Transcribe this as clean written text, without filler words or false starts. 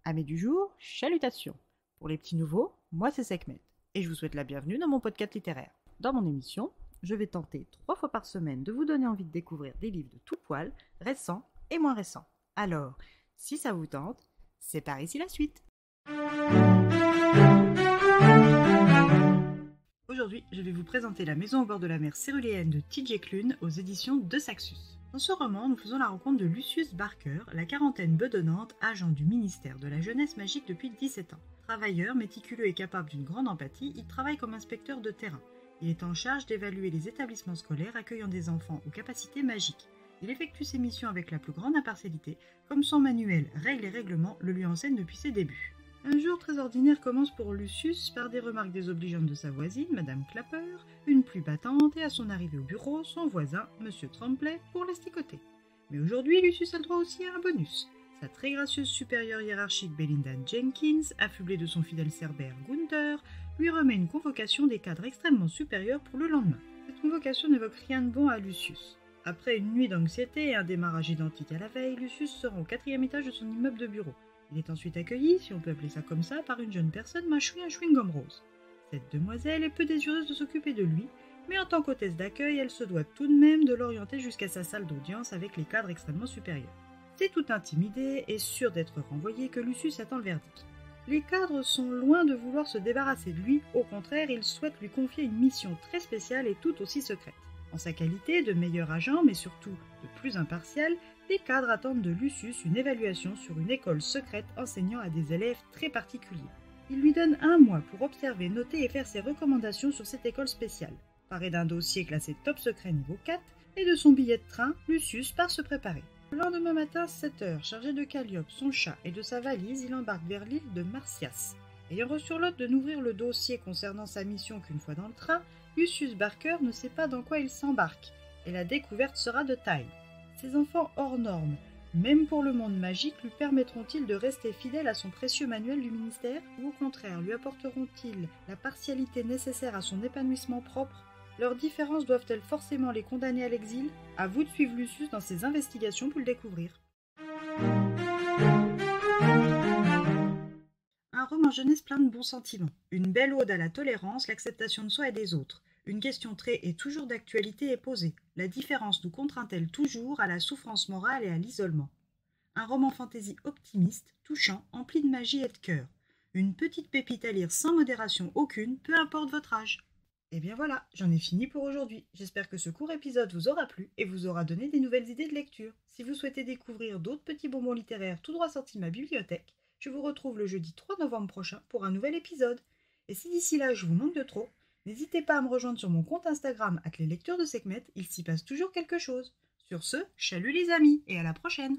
Amis du jour, chalutations. Pour les petits nouveaux, moi c'est Sekhmet et je vous souhaite la bienvenue dans mon podcast littéraire. Dans mon émission, je vais tenter 3 fois par semaine de vous donner envie de découvrir des livres de tout poil, récents et moins récents. Alors, si ça vous tente, c'est par ici la suite. Aujourd'hui, je vais vous présenter La maison au bord de la mer céruléenne de T.J. Klune aux éditions de Saxus. Dans ce roman, nous faisons la rencontre de Lucius Barker, la quarantaine bedonnante, agent du ministère de la jeunesse magique depuis 17 ans. Travailleur, méticuleux et capable d'une grande empathie, il travaille comme inspecteur de terrain. Il est en charge d'évaluer les établissements scolaires accueillant des enfants aux capacités magiques. Il effectue ses missions avec la plus grande impartialité, comme son manuel Règles et règlements le lui enseigne depuis ses débuts. Un jour très ordinaire commence pour Lucius par des remarques désobligeantes de sa voisine, Madame Clapper, une pluie battante et à son arrivée au bureau, son voisin, Monsieur Tremblay, pour l'asticoter. Mais aujourd'hui, Lucius a le droit aussi à un bonus. Sa très gracieuse supérieure hiérarchique Belinda Jenkins, affublée de son fidèle cerbère Gunther, lui remet une convocation des cadres extrêmement supérieurs pour le lendemain. Cette convocation n'évoque rien de bon à Lucius. Après une nuit d'anxiété et un démarrage identique à la veille, Lucius se rend au 4e étage de son immeuble de bureau. Il est ensuite accueilli, si on peut appeler ça comme ça, par une jeune personne mâchouille un chewing-gum rose. Cette demoiselle est peu désireuse de s'occuper de lui, mais en tant qu'hôtesse d'accueil, elle se doit tout de même de l'orienter jusqu'à sa salle d'audience avec les cadres extrêmement supérieurs. C'est tout intimidé et sûr d'être renvoyé que Lucius attend le verdict. Les cadres sont loin de vouloir se débarrasser de lui, au contraire, ils souhaitent lui confier une mission très spéciale et tout aussi secrète. En sa qualité de meilleur agent, mais surtout de plus impartial, les cadres attendent de Lucius une évaluation sur une école secrète enseignant à des élèves très particuliers. Ils lui donnent 1 mois pour observer, noter et faire ses recommandations sur cette école spéciale. Paré d'un dossier classé top secret niveau 4 et de son billet de train, Lucius part se préparer. Le lendemain matin, 7 heures, chargé de Calliope, son chat et de sa valise, il embarque vers l'île de Marcias. Ayant reçu l'ordre de n'ouvrir le dossier concernant sa mission qu'une fois dans le train, Lucius Barker ne sait pas dans quoi il s'embarque, et la découverte sera de taille. Ces enfants hors normes, même pour le monde magique, lui permettront-ils de rester fidèle à son précieux manuel du ministère, ou au contraire lui apporteront-ils la partialité nécessaire à son épanouissement propre? Leurs différences doivent-elles forcément les condamner à l'exil? À vous de suivre Lucius dans ses investigations pour le découvrir. Un roman jeunesse plein de bons sentiments, une belle ode à la tolérance, l'acceptation de soi et des autres. Une question très et toujours d'actualité est posée. La différence nous contraint-elle toujours à la souffrance morale et à l'isolement? Un roman fantaisie optimiste, touchant, empli de magie et de cœur. Une petite pépite à lire sans modération aucune, peu importe votre âge. Et bien voilà, j'en ai fini pour aujourd'hui. J'espère que ce court épisode vous aura plu et vous aura donné des nouvelles idées de lecture. Si vous souhaitez découvrir d'autres petits bonbons littéraires tout droit sortis de ma bibliothèque, je vous retrouve le jeudi 3 novembre prochain pour un nouvel épisode. Et si d'ici là je vous manque de trop, n'hésitez pas à me rejoindre sur mon compte Instagram @leslecteurs de Sekhmet, il s'y passe toujours quelque chose. Sur ce, chalut les amis et à la prochaine!